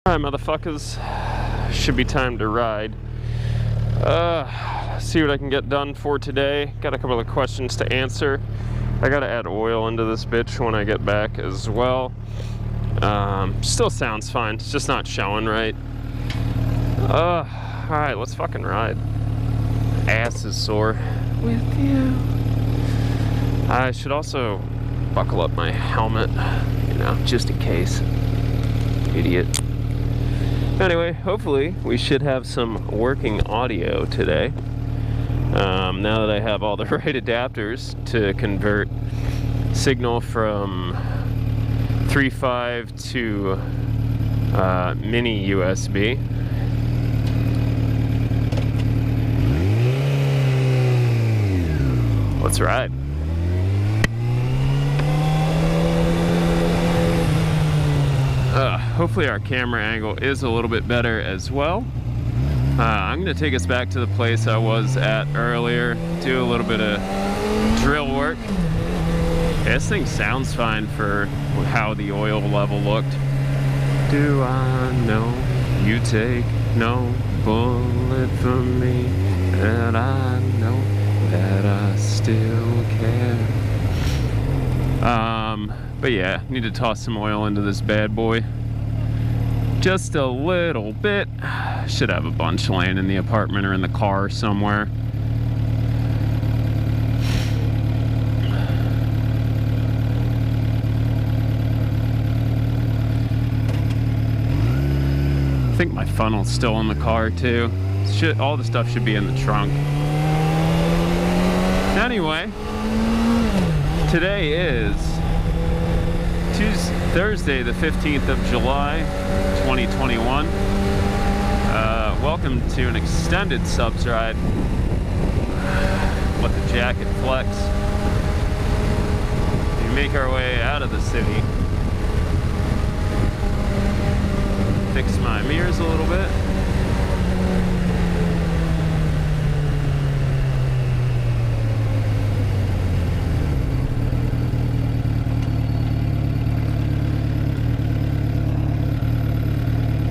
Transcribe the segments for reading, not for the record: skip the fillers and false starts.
Alright, motherfuckers. Should be time to ride. See what I can get done for today. Got a couple of questions to answer. I gotta add oil into this bitch when I get back as well. Still sounds fine. It's just not showing right. Alright, let's fucking ride. Ass is sore. With you. I should also buckle up my helmet, you know, just in case. Idiot. Anyway, hopefully we should have some working audio today. Now that I have all the right adapters to convert signal from 3.5 to mini USB. Let's ride. Hopefully our camera angle is a little bit better as well. I'm going to take us back to the place I was at earlier, do a little bit of drill work. This thing sounds fine for how the oil level looked. Do I know you take no bullet from me, and I know that I still care. But yeah, need to toss some oil into this bad boy. Just a little bit. Should have a bunch laying in the apartment or in the car somewhere. I think my funnel's still in the car too. All the stuff should be in the trunk. Anyway, today is Thursday, the 15th of July, 2021. Welcome to an extended subs ride. Let the jacket flex. We make our way out of the city. Fix my mirrors a little bit.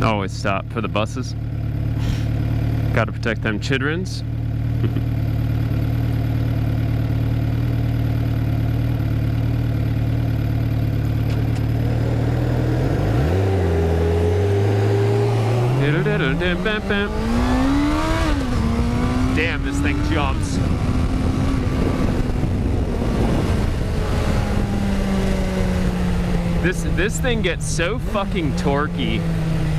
Always stop for the buses. Gotta protect them childrens. Damn, this thing jumps. This thing gets so fucking torquey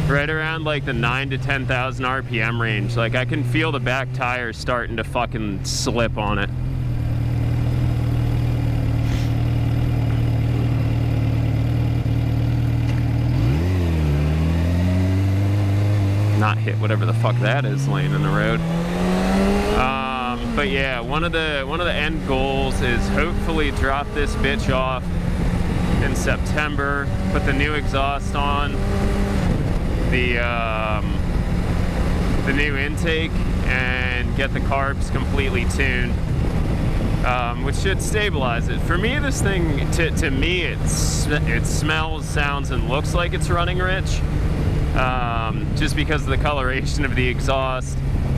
right around like the 9 to 10,000 RPM range. Like I can feel the back tires starting to fucking slip on it. Not hit whatever the fuck that is laying in the road. But yeah, one of the end goals is hopefully drop this bitch off in September, put the new exhaust on, the new intake, and get the carbs completely tuned, which should stabilize it. For me, this thing, to me, it smells, sounds, and looks like it's running rich, just because of the coloration of the exhaust,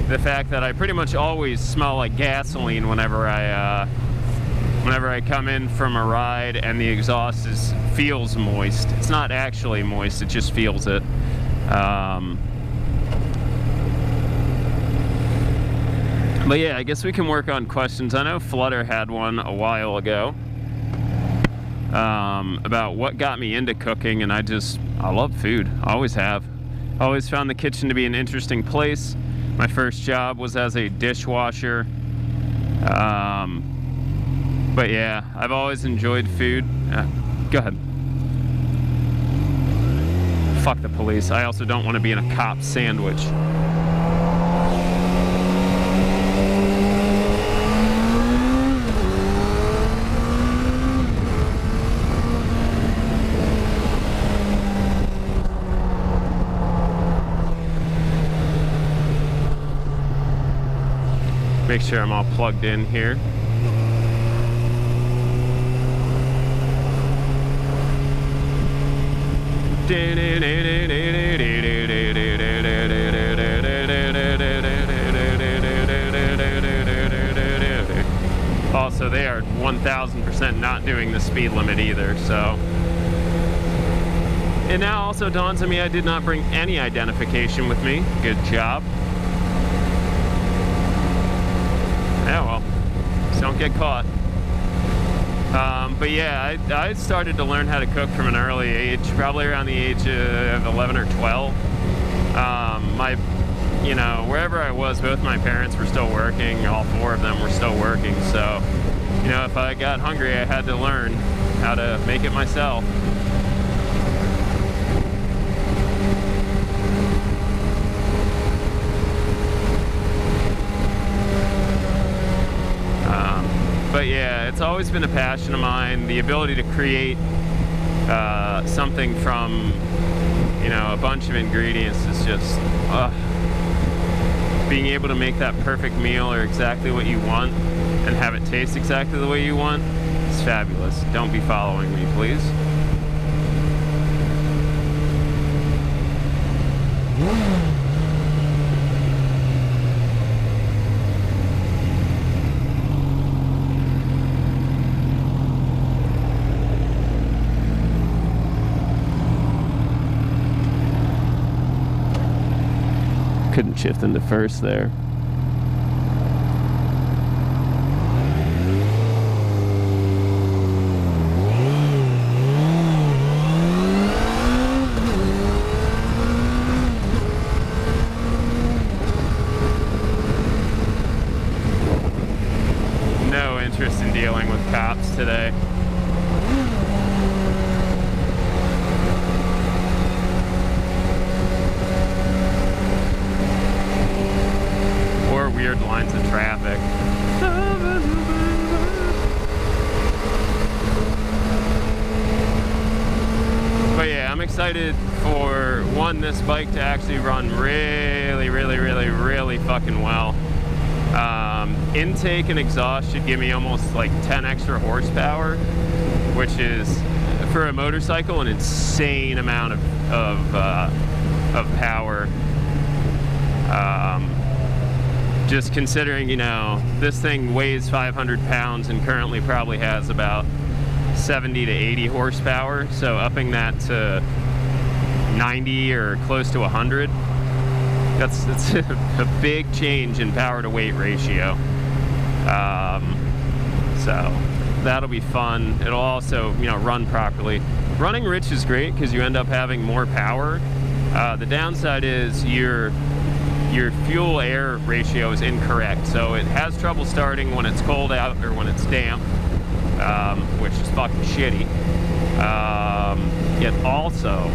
the fact that I pretty much always smell like gasoline whenever I come in from a ride, and the exhaust feels moist. It's not actually moist, it just feels it. But yeah, I guess we can work on questions. I know Flutter had one a while ago about what got me into cooking, and I love food. I always have. Always found the kitchen to be an interesting place. My first job was as a dishwasher. But yeah, I've always enjoyed food. Go ahead. Fuck the police. I also don't want to be in a cop sandwich. Make sure I'm all plugged in here. so they are 1000% not doing the speed limit either. So it now also dawns on me I did not bring any identification with me. Good job. Yeah, well, just don't get caught. But yeah, I started to learn how to cook from an early age, probably around the age of 11 or 12. You know, wherever I was, both my parents were still working, all four of them were still working, so, you know, if I got hungry, I had to learn how to make it myself. But yeah, it's always been a passion of mine, the ability to create something from, you know, a bunch of ingredients is just, being able to make that perfect meal or exactly what you want and have it taste exactly the way you want is fabulous. Don't be following me, please. Couldn't shift into first there. No interest in dealing with cops today. Weird lines of traffic. But yeah, I'm excited for this bike to actually run really fucking well. Intake and exhaust should give me almost like 10 extra horsepower, which is for a motorcycle an insane amount of power. Just considering, you know, this thing weighs 500 pounds and currently probably has about 70 to 80 horsepower, so upping that to 90 or close to 100, that's a big change in power to weight ratio. So that'll be fun. It'll also, you know, run properly. Running rich is great because you end up having more power. The downside is your fuel air ratio is incorrect, so it has trouble starting when it's cold out or when it's damp, which is fucking shitty. It also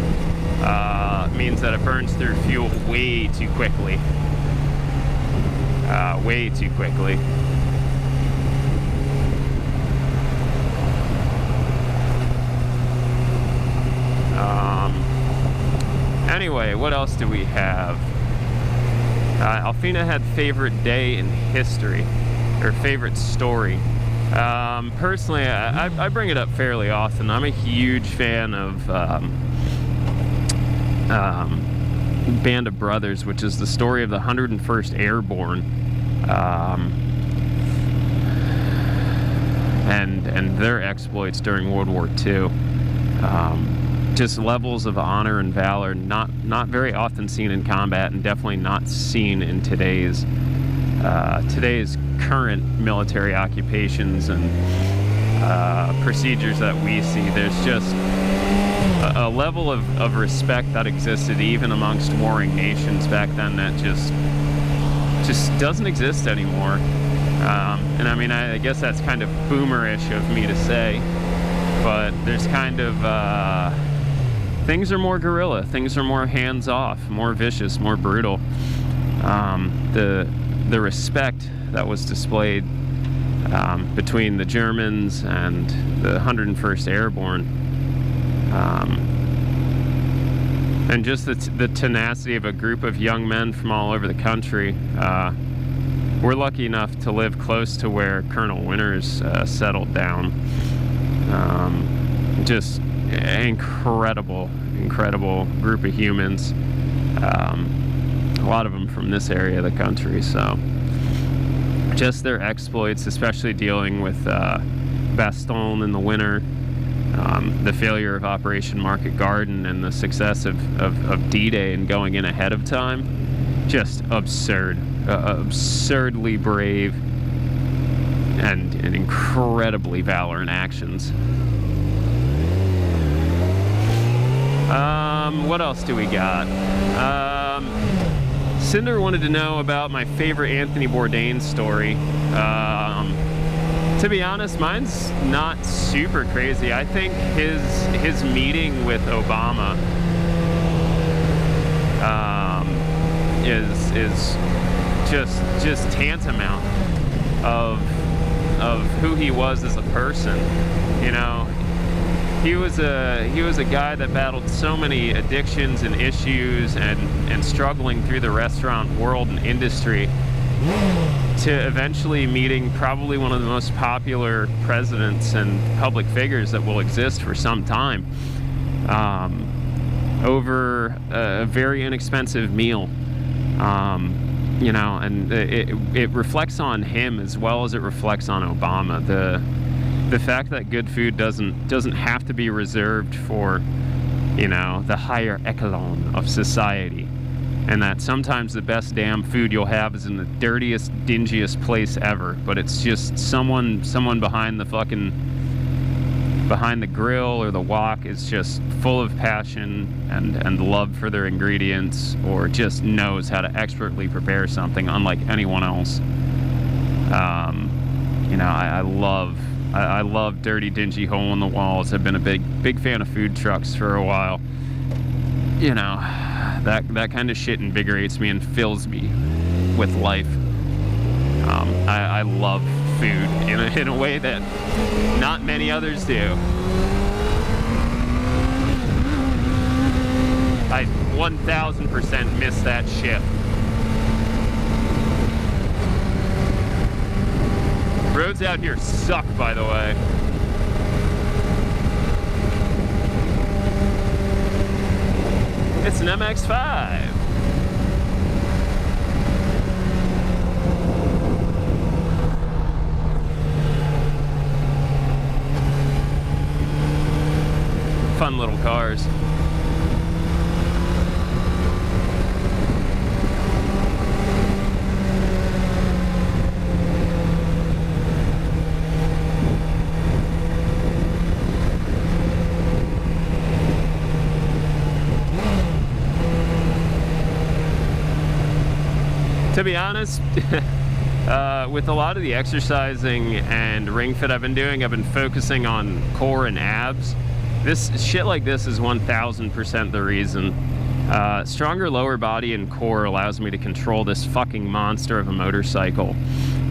means that it burns through fuel way too quickly. Way too quickly. Anyway, what else do we have? Alfina had favorite day in history, or favorite story. Personally, I bring it up fairly often. I'm a huge fan of Band of Brothers, which is the story of the 101st Airborne, and their exploits during World War II. Just levels of honor and valor not very often seen in combat, and definitely not seen in today's current military occupations and procedures that we see. There's just a level of respect that existed even amongst warring nations back then that just doesn't exist anymore. And I mean, I guess that's kind of boomerish of me to say, but there's kind of things are more guerrilla, things are more hands-off, more vicious, more brutal. The respect that was displayed between the Germans and the 101st Airborne, and just the tenacity of a group of young men from all over the country. We're lucky enough to live close to where Colonel Winters settled down. Just incredible group of humans. A lot of them from this area of the country, so just their exploits, especially dealing with Bastogne in the winter, the failure of Operation Market Garden, and the success of D-Day and going in ahead of time. Just absurd. Absurdly brave and incredibly valorant actions. What else do we got? Cinder wanted to know about my favorite Anthony Bourdain story. To be honest, mine's not super crazy. I think his meeting with Obama is just tantamount of who he was as a person. You know, he was a guy that battled so many addictions and issues and struggling through the restaurant world and industry, to eventually meeting probably one of the most popular presidents and public figures that will exist for some time, over a very inexpensive meal. You know, and it reflects on him as well as it reflects on Obama. The fact that good food doesn't have to be reserved for, you know, the higher echelon of society, and that sometimes the best damn food you'll have is in the dirtiest, dingiest place ever, but it's just someone behind the grill or the wok is just full of passion and love for their ingredients, or just knows how to expertly prepare something unlike anyone else. You know, I love dirty, dingy, hole in the walls. I've been a big fan of food trucks for a while. You know, that kind of shit invigorates me and fills me with life. I love food in a way that not many others do. I 1000% miss that shit. Roads out here suck, by the way. It's an MX-5. Fun little cars. To be honest, with a lot of the exercising and ring fit I've been doing, I've been focusing on core and abs. This shit like this is 1000% the reason. Stronger lower body and core allows me to control this fucking monster of a motorcycle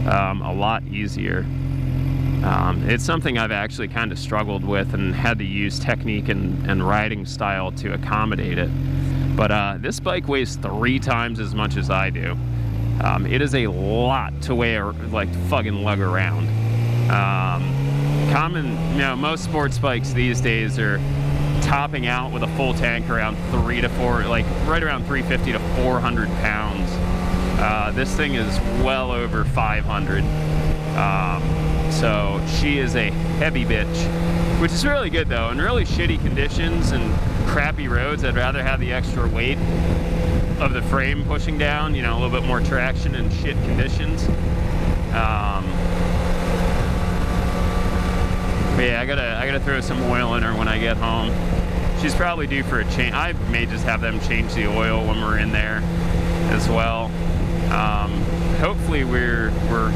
a lot easier. It's something I've actually kind of struggled with and had to use technique and riding style to accommodate it. But this bike weighs 3 times as much as I do. It is a lot to weigh, like, fucking lug around. Most sports bikes these days are topping out with a full tank around 3 to 4, like right around 350 to 400 pounds. This thing is well over 500. So she is a heavy bitch, which is really good though. In really shitty conditions and crappy roads, I'd rather have the extra weight of the frame pushing down, you know, a little bit more traction in shit conditions. But yeah, I gotta throw some oil in her when I get home. She's probably due for a change. I may just have them change the oil when we're in there as well. Hopefully we're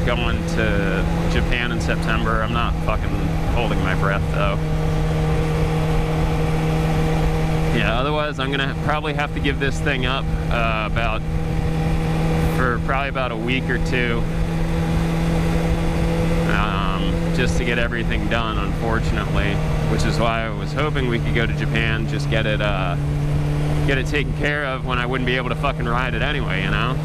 going to Japan in September. I'm not fucking holding my breath though. Yeah, otherwise I'm gonna probably have to give this thing up for probably about a week or two, just to get everything done, unfortunately, which is why I was hoping we could go to Japan, just get it taken care of when I wouldn't be able to fucking ride it anyway, you know?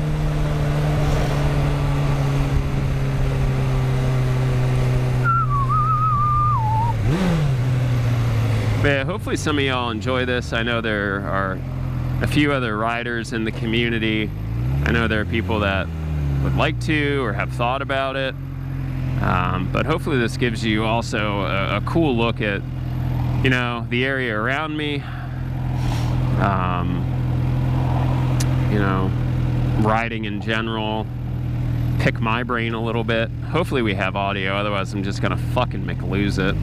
But yeah, hopefully some of y'all enjoy this. I know there are a few other riders in the community. I know there are people that would like to or have thought about it. But hopefully this gives you also a cool look at, you know, the area around me. You know, riding in general. Pick my brain a little bit. Hopefully we have audio, otherwise I'm just gonna fucking lose it.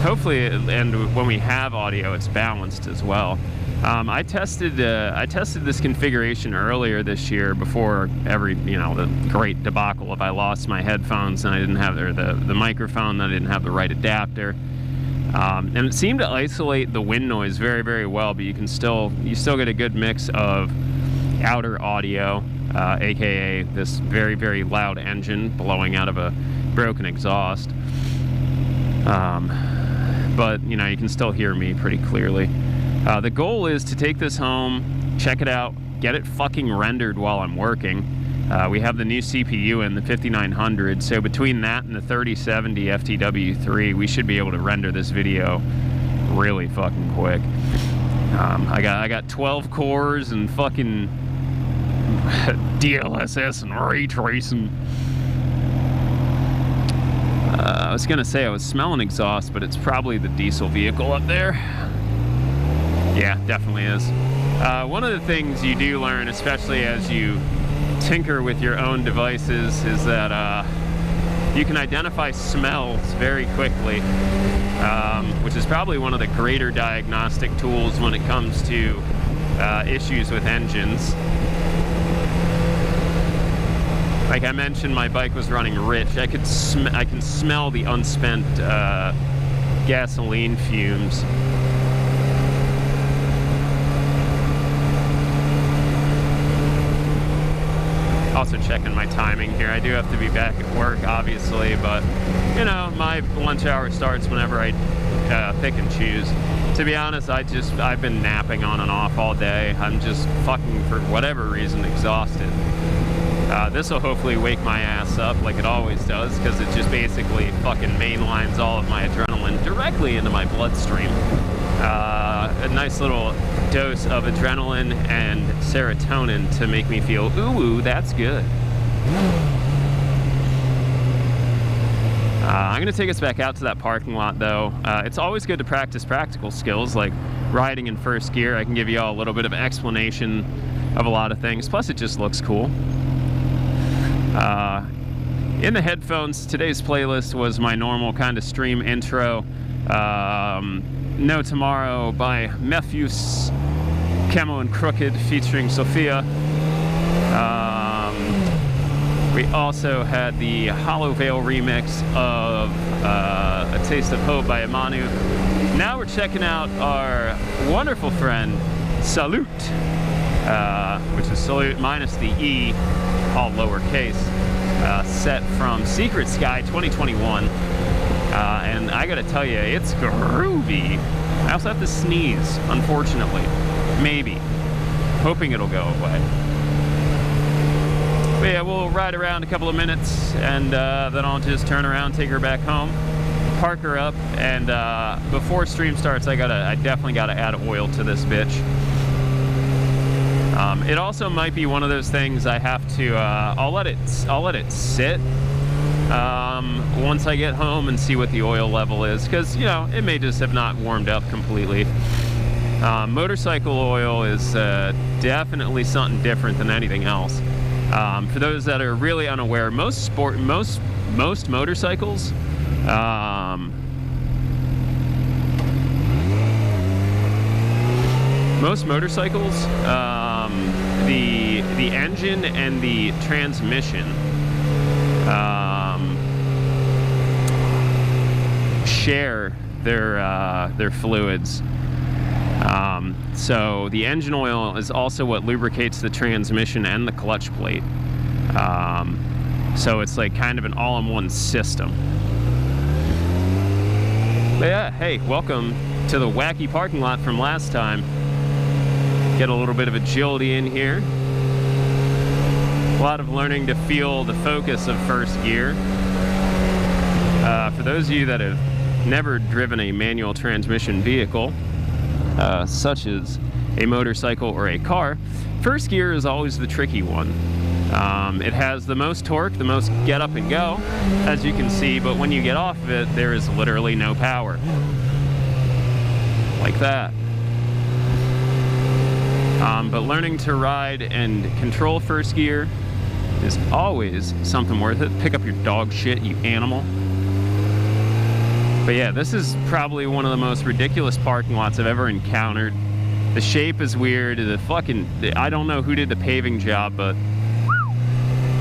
Hopefully, and when we have audio, it's balanced as well. I tested this configuration earlier this year before the great debacle of I lost my headphones and I didn't have, or the microphone, and I didn't have the right adapter. And it seemed to isolate the wind noise very, very well, but you still get a good mix of outer audio, aka this very, very loud engine blowing out of a broken exhaust. But you know, you can still hear me pretty clearly. The goal is to take this home, check it out, get it fucking rendered while I'm working. We have the new CPU in the 5900, so between that and the 3070 FTW3, we should be able to render this video really fucking quick. I got 12 cores and fucking DLSS and ray tracing. I was gonna say I was smelling exhaust, but it's probably the diesel vehicle up there. Yeah, definitely is. One of the things you do learn, especially as you tinker with your own devices, is that you can identify smells very quickly, which is probably one of the greater diagnostic tools when it comes to issues with engines. Like I mentioned, my bike was running rich. I can smell the unspent gasoline fumes. Also checking my timing here. I do have to be back at work, obviously, but you know, my lunch hour starts whenever I pick and choose. To be honest, I've been napping on and off all day. I'm just fucking, for whatever reason, exhausted. This will hopefully wake my ass up like it always does, because it just basically fucking mainlines all of my adrenaline directly into my bloodstream. A nice little dose of adrenaline and serotonin to make me feel, ooh, that's good. I'm going to take us back out to that parking lot, though. It's always good to practice practical skills like riding in first gear. I can give you all a little bit of explanation of a lot of things. Plus, it just looks cool. In the headphones, today's playlist was my normal kind of stream intro. No Tomorrow by Mefjus, Camo and Crooked featuring Sophia. We also had the Hollow Veil remix of A Taste of Hope by Emanu. Now we're checking out our wonderful friend Salute, which is Salute minus the E, all lowercase, set from Secret Sky 2021. And I gotta tell you, it's groovy. I also have to sneeze, unfortunately. Maybe. Hoping it'll go away. But yeah, we'll ride around a couple of minutes, and then I'll just turn around, take her back home, park her up, and before stream starts, I definitely gotta add oil to this bitch. It also might be one of those things I have to, I'll let it sit once I get home and see what the oil level is, because, you know, it may just have not warmed up completely. Motorcycle oil is definitely something different than anything else. For those that are really unaware, most motorcycles, the engine and the transmission share their fluids. So the engine oil is also what lubricates the transmission and the clutch plate. So it's like kind of an all-in-one system. But yeah, hey, welcome to the wacky parking lot from last time. Get a little bit of agility in here. A lot of learning to feel the focus of first gear. For those of you that have never driven a manual transmission vehicle, such as a motorcycle or a car, first gear is always the tricky one. It has the most torque, the most get up and go, as you can see, but when you get off of it, there is literally no power. Like that. But learning to ride and control first gear is always something worth it. Pick up your dog shit, you animal. But yeah, this is probably one of the most ridiculous parking lots I've ever encountered. The shape is weird. I don't know who did the paving job, but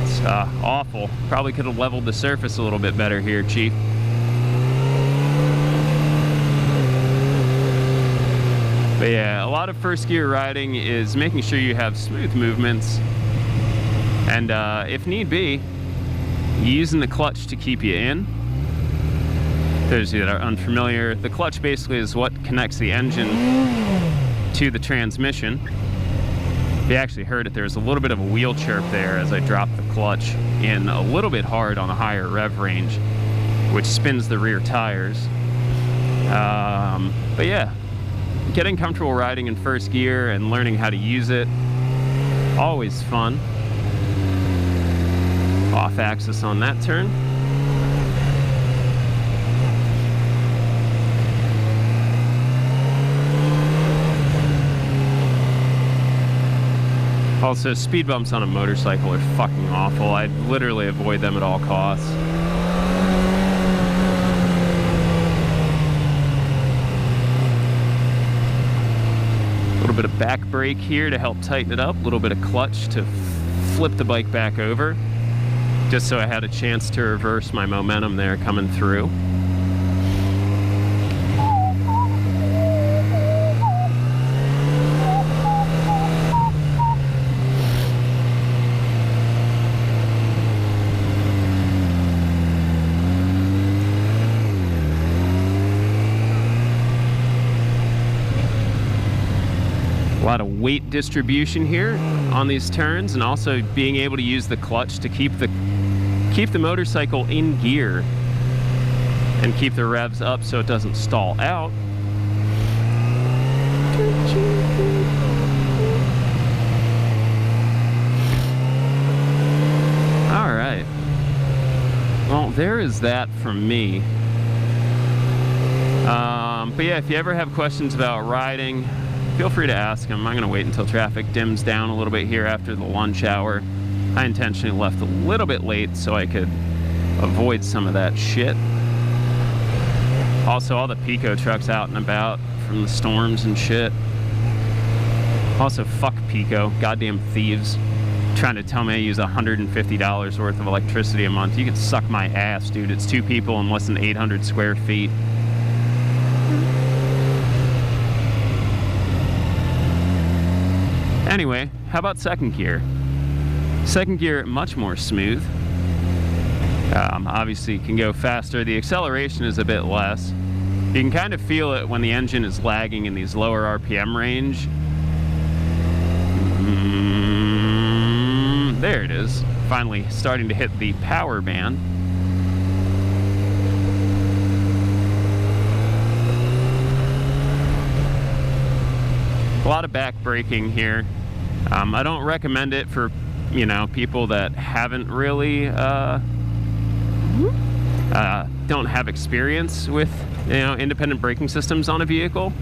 it's awful. Probably could have leveled the surface a little bit better here, Chief. But yeah, a lot of first gear riding is making sure you have smooth movements. And if need be, using the clutch to keep you in. Those of you that are unfamiliar, the clutch basically is what connects the engine to the transmission. If you actually heard it, there's a little bit of a wheel chirp there as I dropped the clutch in a little bit hard on a higher rev range, which spins the rear tires. But yeah, getting comfortable riding in first gear and learning how to use it, always fun. Off axis on that turn. Also, speed bumps on a motorcycle are fucking awful. I'd literally avoid them at all costs. A little bit of back brake here to help tighten it up. A little bit of clutch to flip the bike back over, just so I had a chance to reverse my momentum there coming through. A lot of weight distribution here on these turns, and also being able to use the clutch to keep the motorcycle in gear and keep the revs up so it doesn't stall out. All right. Well, there is that from me. But yeah, if you ever have questions about riding, feel free to ask them. I'm going to wait until traffic dims down a little bit here after the lunch hour. I intentionally left a little bit late so I could avoid some of that shit. Also, all the Pico trucks out and about from the storms and shit. Also, fuck Pico. Goddamn thieves. Trying to tell me I use $150 worth of electricity a month. You can suck my ass, dude. It's 2 people in less than 800 square feet. Anyway, how about second gear? Second gear, much more smooth. Obviously, can go faster. The acceleration is a bit less. You can kind of feel it when the engine is lagging in these lower RPM range. There it is. Finally starting to hit the power band. A lot of back braking here. I don't recommend it for, you know, people that haven't really don't have experience with, you know, independent braking systems on a vehicle.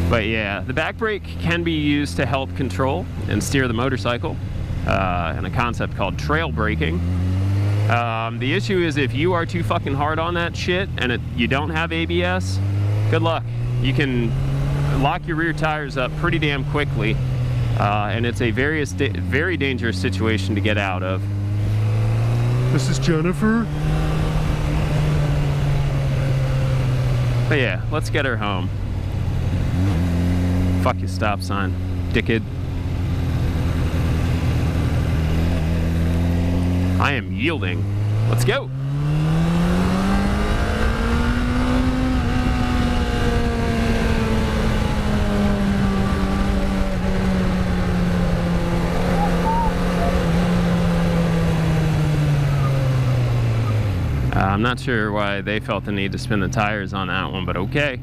But yeah, the back brake can be used to help control and steer the motorcycle in a concept called trail braking. The issue is if you are too fucking hard on that shit and you don't have ABS, good luck. You can lock your rear tires up pretty damn quickly, and it's a very dangerous situation to get out of. This is Jennifer. But yeah, let's get her home. Fuck your stop sign, dickhead. I am yielding. Let's go. I'm not sure why they felt the need to spin the tires on that one, but okay.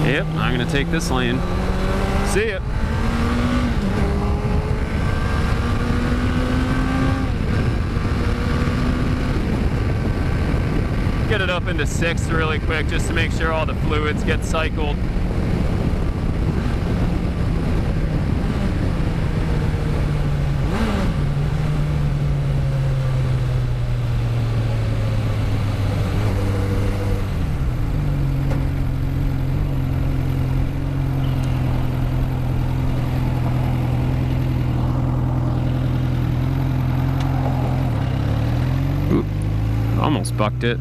Yep, I'm gonna take this lane. See ya. Get it up into 6th really quick just to make sure all the fluids get cycled. Almost bucked it.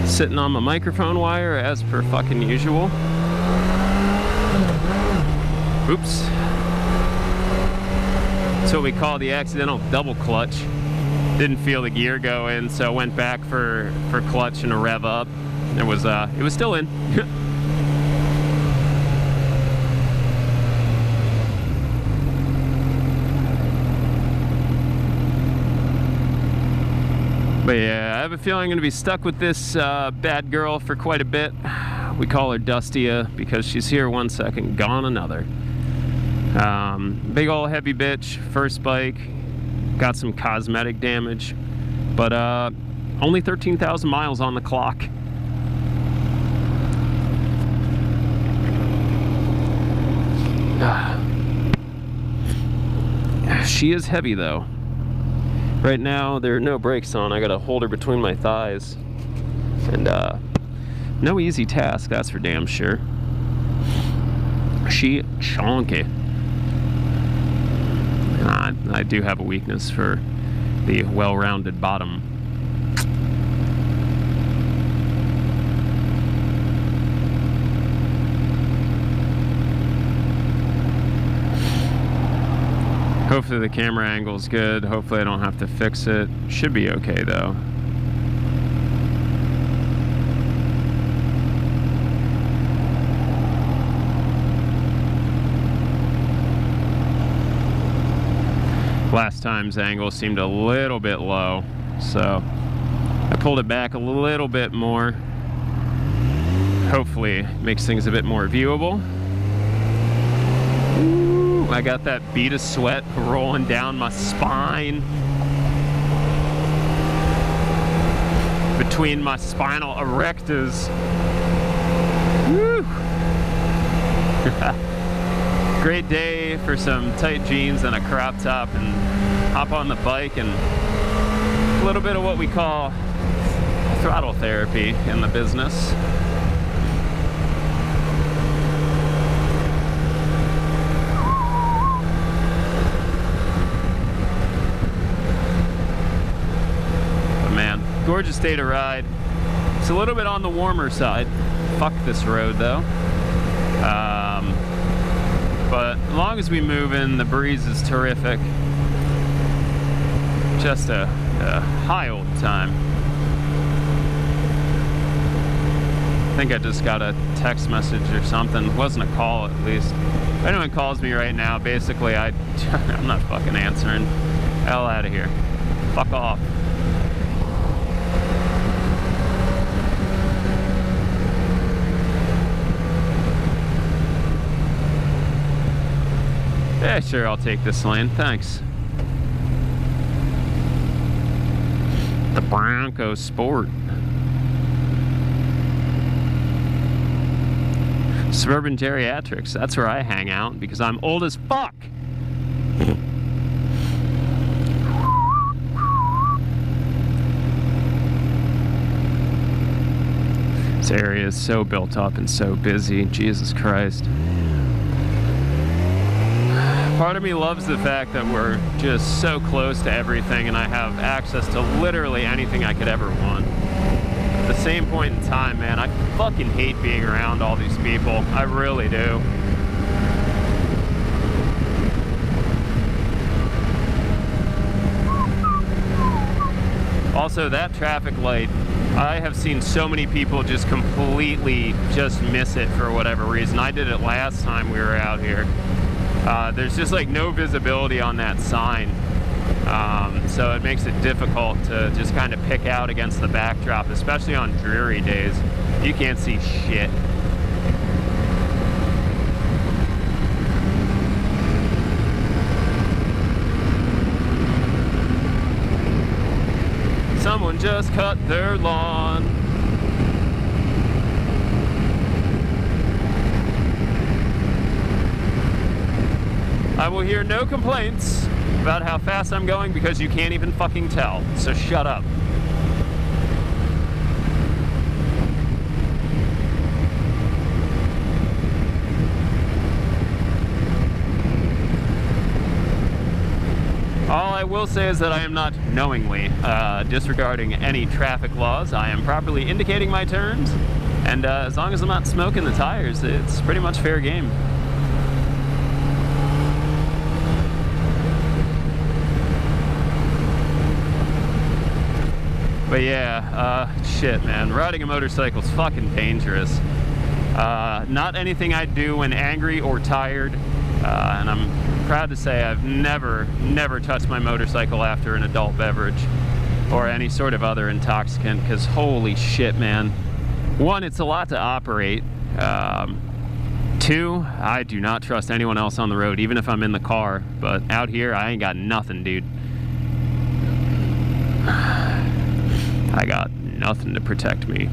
Sitting on my microphone wire as per fucking usual. Oops. That's what we call the accidental double clutch. Didn't feel the gear go in, so went back for clutch and a rev up. It was still in. But yeah, I have a feeling I'm going to be stuck with this bad girl for quite a bit. We call her Dustia because she's here one second, gone another. Big ol' heavy bitch, first bike. Got some cosmetic damage, but only 13,000 miles on the clock. She is heavy though. Right now, there are no brakes on. I gotta hold her between my thighs. And no easy task, that's for damn sure. She chonky. And I do have a weakness for the well-rounded bottom. Hopefully the camera angle is good. Hopefully I don't have to fix it. Should be okay though. Last time's angle seemed a little bit low, so I pulled it back a little bit more. Hopefully it makes things a bit more viewable. I got that bead of sweat rolling down my spine. Between my spinal erectors. Woo! Great day for some tight jeans and a crop top and hop on the bike and a little bit of what we call throttle therapy in the business. Gorgeous day to ride. It's a little bit on the warmer side. Fuck this road though. But as long as we move in, the breeze is terrific. Just a high old time. I think I just got a text message or something. It wasn't a call at least. If anyone calls me right now, basically I'm not fucking answering. Hell out of here. Fuck off. Yeah, sure, I'll take this lane, thanks. The Bronco Sport. Suburban Geriatrics, that's where I hang out because I'm old as fuck. This area is so built up and so busy, Jesus Christ. Part of me loves the fact that we're just so close to everything and I have access to literally anything I could ever want. at the same point in time, man, I fucking hate being around all these people. I really do. Also, that traffic light, I have seen so many people just completely just miss it for whatever reason. I did it last time we were out here. There's just like no visibility on that sign. So it makes it difficult to just kind of pick out against the backdrop, especially on dreary days. You can't see shit. Someone just cut their lawn. I will hear no complaints about how fast I'm going because you can't even fucking tell. So shut up. All I will say is that I am not knowingly disregarding any traffic laws. I am properly indicating my turns, and as long as I'm not smoking the tires, it's pretty much fair game. But yeah, shit, man, riding a motorcycle is fucking dangerous. Not anything I do when angry or tired, and I'm proud to say I've never touched my motorcycle after an adult beverage or any sort of other intoxicant, because holy shit, man. One, it's a lot to operate. Two, I do not trust anyone else on the road, even if I'm in the car. But out here, I ain't got nothing, dude. I got nothing to protect me.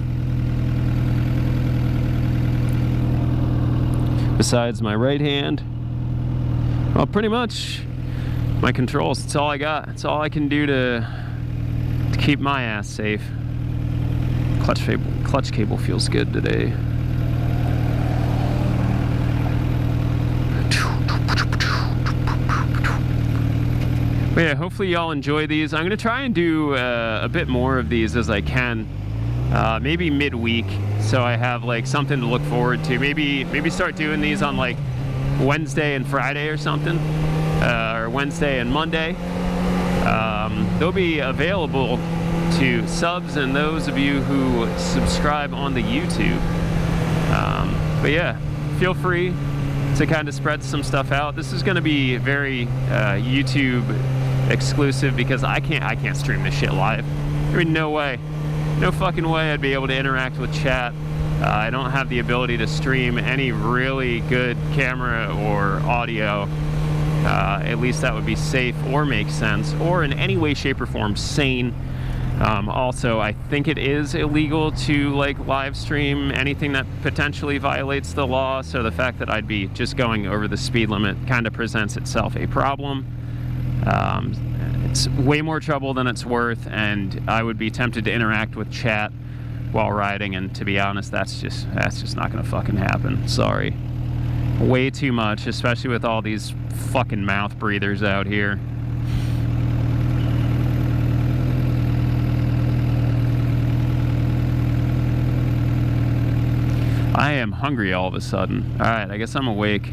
Besides my right hand, well, pretty much my controls. That's all I got. That's all I can do to keep my ass safe. Clutch cable feels good today. But yeah, hopefully y'all enjoy these. I'm gonna try and do a bit more of these as I can. Maybe midweek, so I have like something to look forward to. Maybe start doing these on like Wednesday and Friday or something, or Wednesday and Monday. They'll be available to subs and those of you who subscribe on the YouTube. But yeah, feel free to kind of spread some stuff out. This is going to be very YouTube exclusive because I can't stream this shit live. I mean, no way. No fucking way I'd be able to interact with chat. I don't have the ability to stream any really good camera or audio. At least that would be safe or make sense or in any way, shape, or form sane. Also, I think it is illegal to like live stream anything that potentially violates the law. So the fact that I'd be just going over the speed limit kind of presents itself a problem. It's way more trouble than it's worth, and I would be tempted to interact with chat while riding, and to be honest, that's just not gonna fucking happen. Sorry. Way too much, especially with all these fucking mouth breathers out here. I am hungry all of a sudden. All right, I guess I'm awake.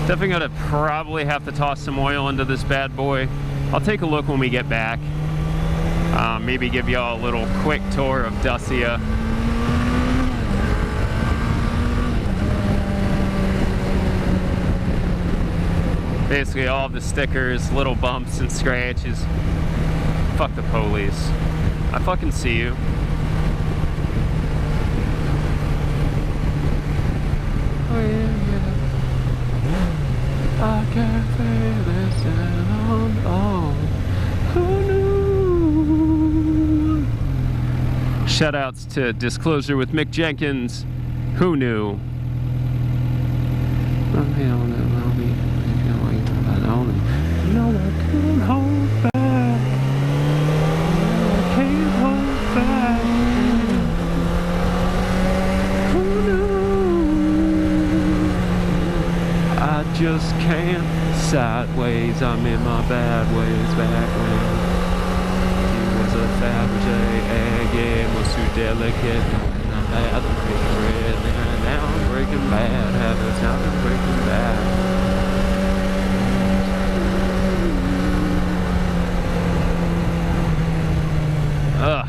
Definitely gonna probably have to toss some oil into this bad boy. I'll take a look when we get back. Maybe give y'all a little quick tour of Dacia. Basically all of the stickers, little bumps and scratches. Fuck the police. I fucking see you. Oh yeah. I can't feel this on. Oh, who knew? Shoutouts to Disclosure with Mick Jenkins. Who knew? No, I can't hold back. I can't hold back. Who knew? I just can't. Sideways, I'm in my bad ways back when he was a Fabergé egg and was too delicate. And I had to break bread, and now I'm breaking bad habits. Now I'm breaking bad. Ugh.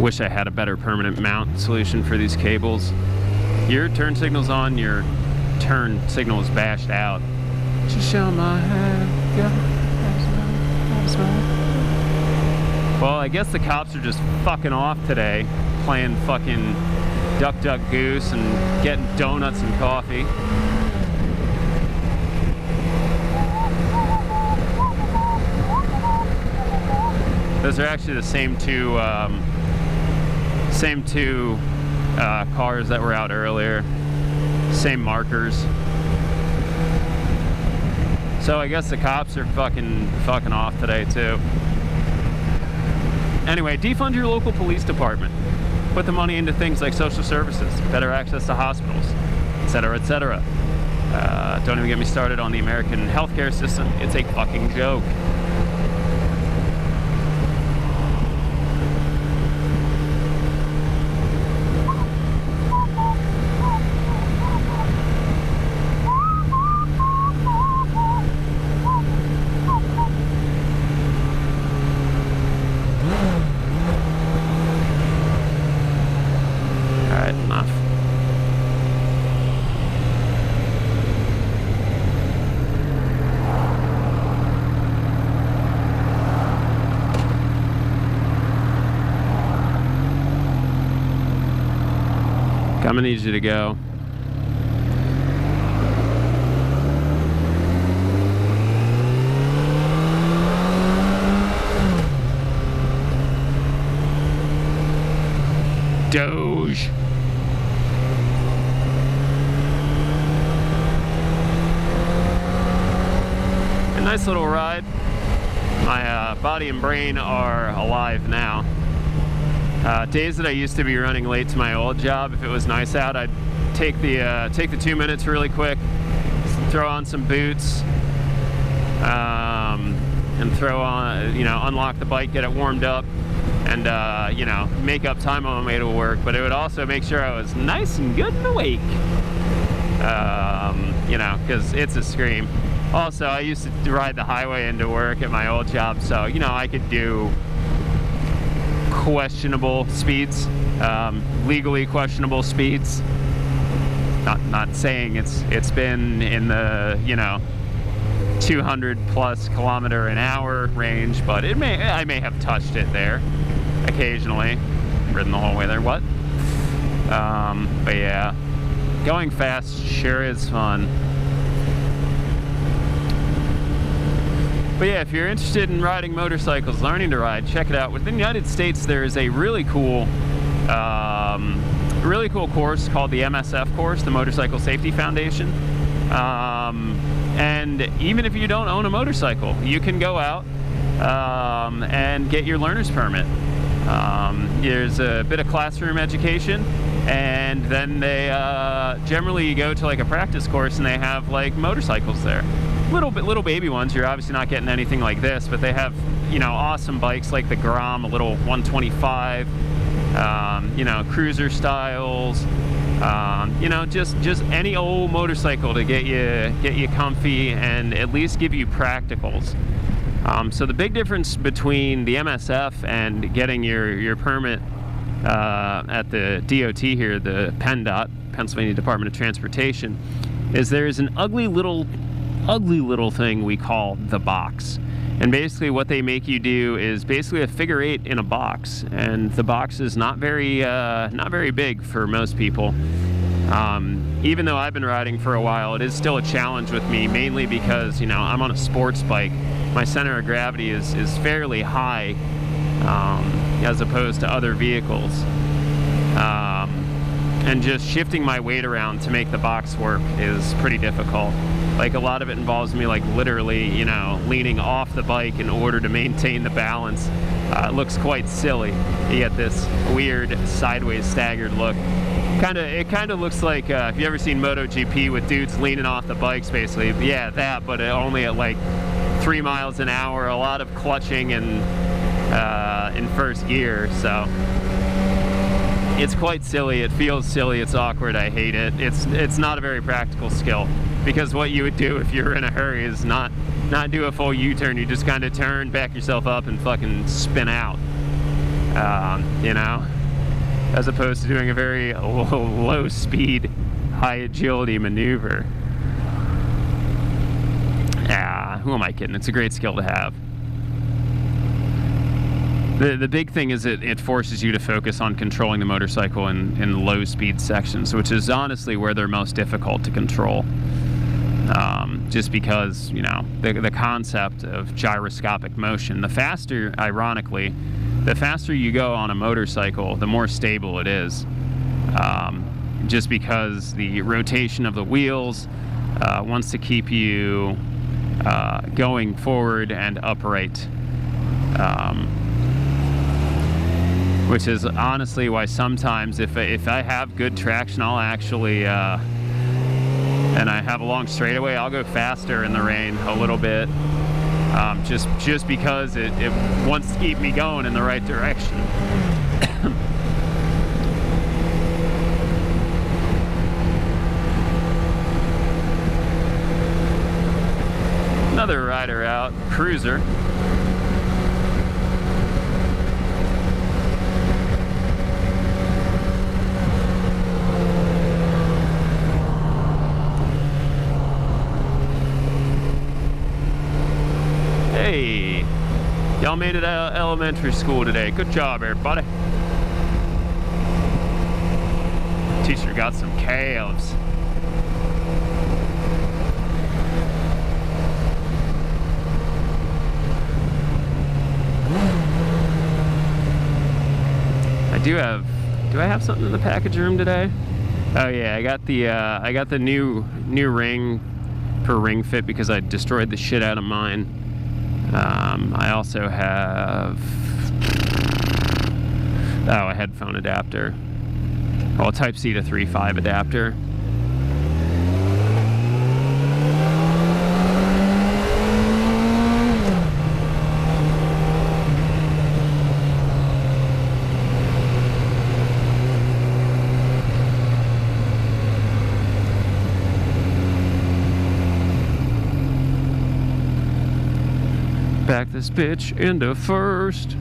Wish I had a better permanent mount solution for these cables. Your turn signal's on, your turn signal is bashed out. Just show my head. Well, I guess the cops are just fucking off today, playing fucking Duck Duck Goose and getting donuts and coffee. Those are actually the same two cars that were out earlier. Same markers. So I guess the cops are fucking off today too. Anyway, defund your local police department. Put the money into things like social services, better access to hospitals, etc., etc. Don't even get me started on the American healthcare system. It's a fucking joke. I'm gonna need you to go. Doge. A nice little ride. My body and brain are alive now. Days that I used to be running late to my old job, if it was nice out, I'd take the 2 minutes really quick, throw on some boots, and throw on, unlock the bike, get it warmed up, and make up time on my way to work. But it would also make sure I was nice and good and awake, because it's a scream. Also, I used to ride the highway into work at my old job, so I could do questionable speeds, legally questionable speeds. Not saying it's been in the 200 plus kilometer an hour range, but I may have touched it there occasionally. Ridden the whole way there. What? But yeah, going fast sure is fun. But yeah, if you're interested in riding motorcycles, learning to ride, check it out. Within the United States, there is a really cool course called the MSF course, the Motorcycle Safety Foundation. And even if you don't own a motorcycle, you can go out and get your learner's permit. There's a bit of classroom education, and then they generally you go to like a practice course, and they have like motorcycles there. Little baby ones. You're obviously not getting anything like this, but they have awesome bikes like the Grom, a little 125, cruiser styles, just any old motorcycle to get you comfy and at least give you practicals. So the big difference between the MSF and getting your permit at the DOT here, the PennDOT, Pennsylvania Department of Transportation, is there's an ugly little thing we call the box. And basically what they make you do is basically a figure 8 in a box, and the box is not very big for most people. Even though I've been riding for a while, it is still a challenge with me, mainly because, you know, I'm on a sports bike. My center of gravity is fairly high, as opposed to other vehicles. And just shifting my weight around to make the box work is pretty difficult. Like, a lot of it involves me, like, literally, you know, leaning off the bike in order to maintain the balance. It looks quite silly. You get this weird sideways staggered look. It kind of looks like, if you ever seen MotoGP with dudes leaning off the bikes, basically. Yeah, that, but only at like 3 miles an hour, a lot of clutching and in first gear, so it's quite silly. It feels silly, it's awkward, I hate it. It's not a very practical skill, because what you would do if you're in a hurry is not do a full U-turn. You just kind of turn, back yourself up, and fucking spin out, you know, as opposed to doing a very low speed, high agility maneuver. Yeah, who am I kidding? It's a great skill to have. The big thing is it forces you to focus on controlling the motorcycle in low speed sections, which is honestly where they're most difficult to control. Just because, you know, the concept of gyroscopic motion, the faster, ironically, the faster you go on a motorcycle, the more stable it is. Just because the rotation of the wheels wants to keep you going forward and upright. Which is honestly why sometimes if I have good traction, I'll actually, and I have a long straightaway, I'll go faster in the rain a little bit, just because it wants to keep me going in the right direction. Another rider out, cruiser. Hey, y'all made it out of elementary school today. Good job, everybody. Teacher got some calves. Do I have something in the package room today? Oh yeah, I got the new ring for Ring Fit because I destroyed the shit out of mine. I also have a headphone adapter. Well, a Type-C to 3.5 adapter. Back this bitch into first.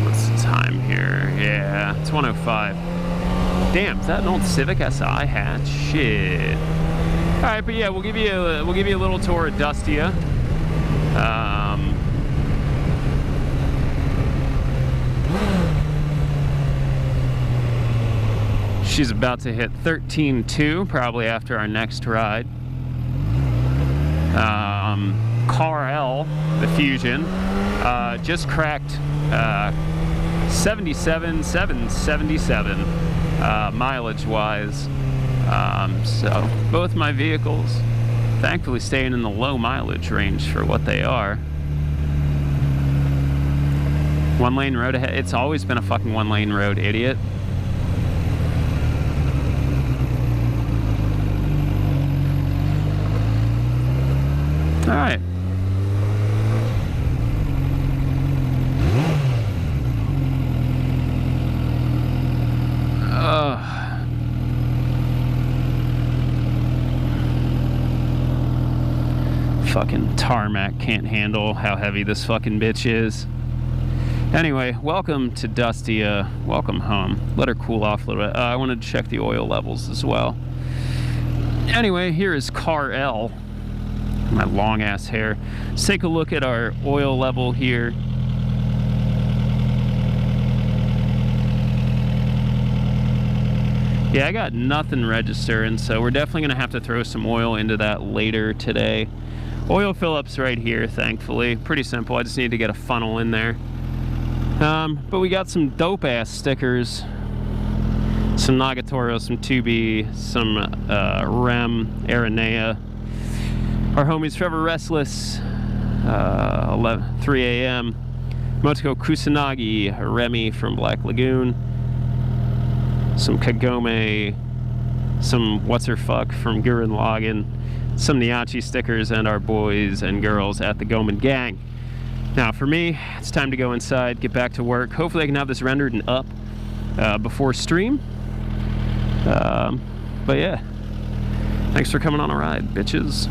What's the time here? Yeah, it's 1:05. Damn, is that an old Civic Si hatch? Shit. All right, but yeah, we'll give you a little tour of Dustia. She's about to hit 13.2 probably after our next ride. Car-L, the Fusion, just cracked 77,777 mileage-wise. So both my vehicles, thankfully, staying in the low mileage range for what they are. One-lane road ahead. It's always been a fucking one-lane road, idiot. All right. Fucking tarmac can't handle how heavy this fucking bitch is. Anyway, welcome to Dustia. Welcome home. Let her cool off a little bit. I wanted to check the oil levels as well. Anyway, here is Car-L. My long ass hair. Let's take a look at our oil level here. Yeah, I got nothing registering, so we're definitely gonna have to throw some oil into that later today. Oil fill-up's right here, thankfully. Pretty simple, I just need to get a funnel in there. But we got some dope-ass stickers. Some Nagatoro, some Tubi, some Rem, Aranea. Our homies Forever Restless, 3 a.m. Motoko Kusanagi, Remy from Black Lagoon. Some Kagome, some What's-Her-Fuck from Gurren Lagann, some Niachi stickers, and our boys and girls at the Gomen Gang. Now for me, it's time to go inside, get back to work. Hopefully I can have this rendered and up before stream. But yeah, thanks for coming on a ride, bitches.